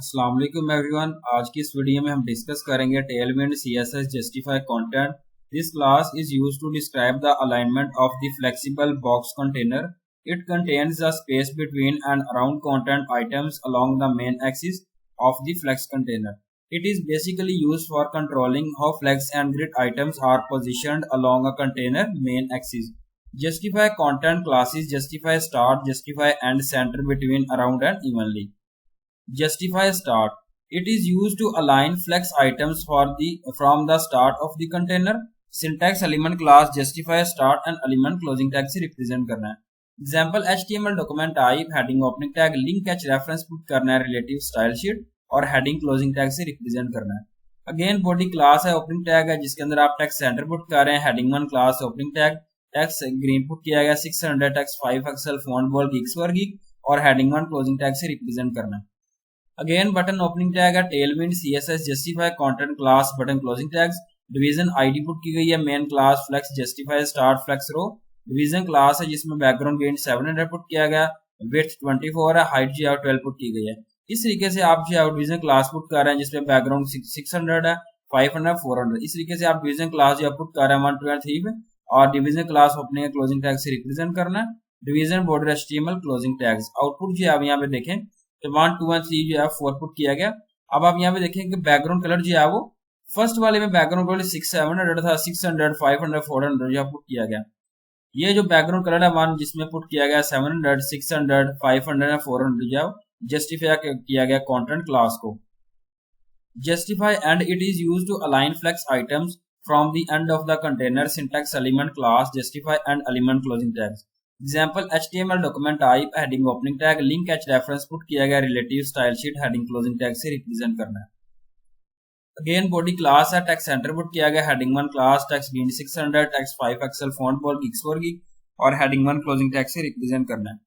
अस्सलाम वालेकुम एवरीवन। आज की इस वीडियो में हम डिस्कस करेंगे tailwind CSS justify content. This class is used to describe the alignment of the flexible box container. It contains the space between and around content items along the main axis of the flex container. It is basically used for controlling how flex and grid items are positioned along a container main axis. Justify content classes justify start, justify end, center, between, around and evenly. Justify start. It is used to align flex items from the start of the container. Syntax element class justify start and element closing tag से represent करना है. Example HTML document type heading opening tag link catch reference put करना है relative style sheet और heading closing tag से represent करना है. Again body class है opening tag है जिसके अंदर आप text center put कर रहे हैं. Heading 1 class opening tag text green put किया गया 600 text 5 pixel font bold geeks for geek और heading 1 closing tag से represent करना है. Again button opening tag है tailwind CSS justify content class button closing tags. Division ID put की गई है main class flex justify start flex row. Division class है जिसमें background gain 700 पुट किया गया, width 24 है, height जो है 12 पुट की गई है. इस तरीके से आप जो है division class पुट कर रहे हैं जिसमें background 600 है, 500 400. इस तरीके से आप division class जो पुट कर रहे हैं 1 2 3 में और division class opening है closing tag से represent करना है. Division border HTML closing tags. Output जो है आप यहाँ पे देखें तो 1 2 1 3 जो है 4 पुट किया गया. अब आप यहाँ पे देखें कि बैकग्राउंड कलर जो है वो फर्स्ट वाले में बैकग्राउंड कलर 700 था, 600 500 400 जो पुट किया गया. ये जो बैकग्राउंड कलर है वन जिसमें पुट किया गया 700 600 500 400 जो जस्टिफाई किया गया कंटेंट क्लास को. Justify end it is used to align flex items from the end of the container. Syntax element class justify end element closing tags. Example HTML document type heading opening tag link catch reference put किया गया relative style sheet heading closing tag से represent करना है. Again body class है text center put किया गया heading 1 class text green 600 text 5 pixel font bold geeks for geek और heading 1 closing tag से represent करना है.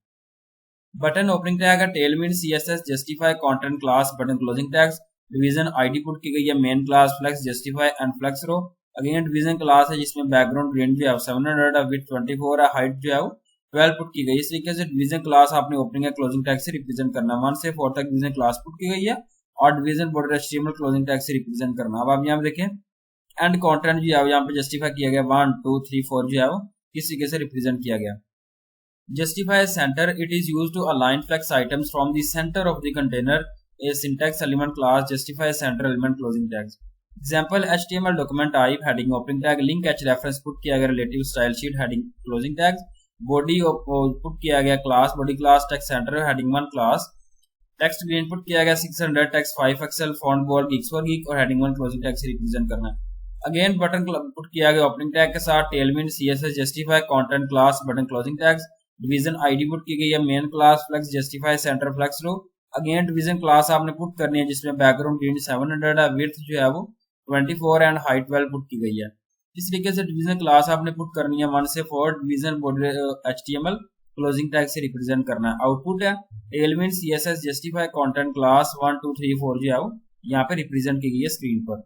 Button opening tag है tailwind CSS justify content class button closing tags. Division ID put की गई है main class flex justify and flex row. Again division class है जिसमें background green जो है 700 है, width 24 है, height जो है 12 पुट की गई. इस तरीके से डिवीजन क्लास आपने ओपनिंग या क्लोजिंग टैग से रिप्रेजेंट करना. 1 से 4 तक डिवीजन क्लास पुट की गई है और division border HTML closing tag से रिप्रेजेंट करना. अब आप यहाँ पे देखें एंड कंटेंट जो है यहाँ पे जस्टिफाई किया गया 1 2 3 4 जो है वो किस तरीके से रिप्रेजेंट किया गया. Justify center. It is used to align flex items from the center of the container. A syntax element class justify center element closing tags. Example HTML document type heading opening tag link H reference put किया गया relative style sheet heading closing tags. Body put किया गया class body class text center heading 1 class text green put किया गया 600 text 5 pixel font bold geeks for geek और heading 1 closing tag से represent करना है. अगेन बटन पुट किया गया ओपनिंग टैग के साथ Tailwind CSS justify content class button closing tags. Division ID put की गई है main class flex justify center flex row. Again division class आपने पुट करनी है जिसमें बैकग्राउंड ग्रीन 700 है, विड्थ जो है वो 24 एंड हाइट 12 पुट की गई है. इस तरीके से डिवीजन क्लास आपने पुट करनी है 1 से 4 division border HTML closing tag से रिप्रेजेंट करना है. आउटपुट है Tailwind CSS justify content class 1 2 3 4 जो है वो यहाँ पे रिप्रेजेंट की गई है स्क्रीन पर.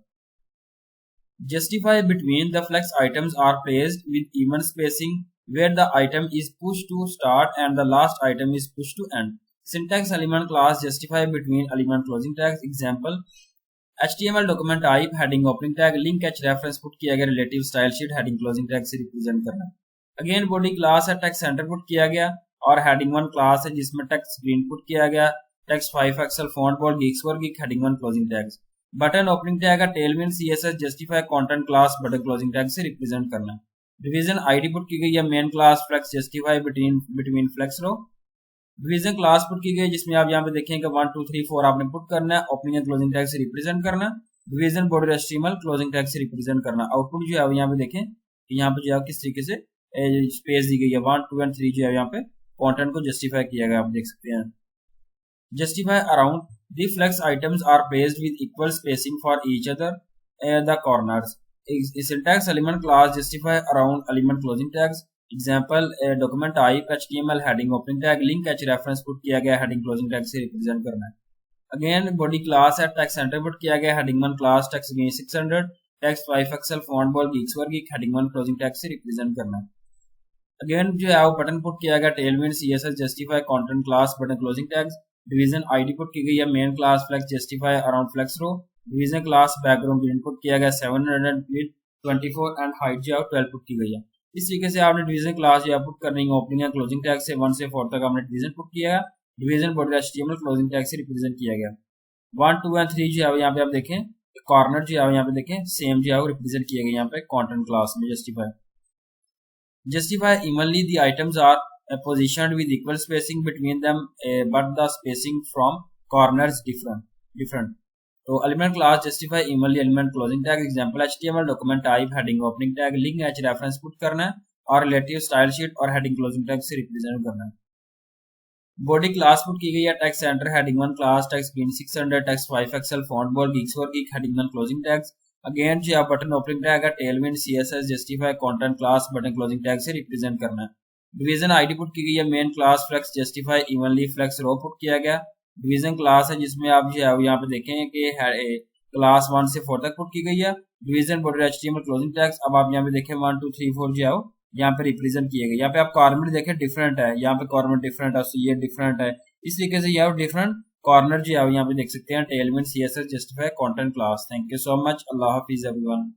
Justify between the flex items are placed with even spacing where the item is pushed to start and the last item is pushed to end. Syntax element class justify between element closing tags. Example HTML document type heading opening tag link catch reference put किया गया relative style sheet heading closing tag से represent करना. Again body class है text center put किया गया और heading 1 class है जिसमें text green पुट किया गया text 5 pixel font bold geeks for geek heading 1 closing tags. Button opening tag है tailwind CSS justify content class button closing tag से represent करना. डिवीजन आईडी पुट की गई है main class flex justify between flex row. Division class put की गई जिसमें आप यहाँ पे देखें कि 1 2 3 4 आपने पुट करना है ओपनिंग एंड क्लोजिंग टैग से रिप्रेजेंट करना. Division border HTML closing tag से रिप्रेजेंट करना. आउटपुट जो है यहाँ पे देखें कि यहाँ पे जो है किस तरीके से स्पेस दी गई है 1 2 एंड 3 जो है यहाँ पे कंटेंट को जस्टिफाई किया गया आप देख सकते हैं. Justify around the flex items are placed with equal spacing for each other the corners. Syntax element class justify around element closing tags. Example document type HTML heading opening tag link catch reference put किया गया heading closing tag से represent करना है. Again body class है text center put किया गया heading 1 class text again 600 text 5 pixel font bold geeks for geek heading 1 closing tag से represent करना है. Again जो है वो बटन पुट किया गया tailwind CSS justify content class button closing tags. Division ID put की गई है, main class flex justify around flex row, division class background green put किया गया 724 एंड हाइट जो है 12 पुट की गई है। इस तरीके से आपने डिवीजन क्लास जो पुट करनी है ओपनिंग या क्लोजिंग टैग से 1 से 4 तक आपने डिवीजन पुट किया है, division body HTML closing tag से रिप्रेजेंट किया गया। 1, 2 एंड 3 जो है यहाँ पे आप देखें कॉर्नर जो है यहाँ पे देखें सेम जो है वो रिप्रेजेंट किया गया यहाँ पे कंटेंट क्लास में। Justify evenly the items are positioned with equal spacing between them, but the spacing from corners different. तो element class justify evenly element closing tag example HTML document type heading opening tag link h reference put करना है और relative style sheet और heading closing tag से represent करना है। Body class put की गई है text center heading 1 class text green 600 text 5XL font bold geeks for geek heading 1 closing tags again जो बटन ओपनिंग टैग है Tailwind CSS justify content class button closing tag से represent करना है। Division ID put की गई है, main class flex justify evenly flex row put किया गया। डिवीजन क्लास है जिसमें आप जो है यहाँ पे देखें कि क्लास 1 से 4 तक पुट की गई है। Division border HTML closing tags अब आप यहाँ पे देखें 1 2 3 4 जो है यहाँ पे रिप्रेजेंट किए गए। यहाँ पे आप कॉर्नर देखें डिफरेंट है, यहाँ पे कॉर्नर डिफरेंट है, ये डिफरेंट है, इस तरीके से यहाँ डिफरेंट कॉर्नर जो है यहाँ पे देख सकते हैं Tailwind CSS justify content class. Thank you so much, Allah Hafiz everyone.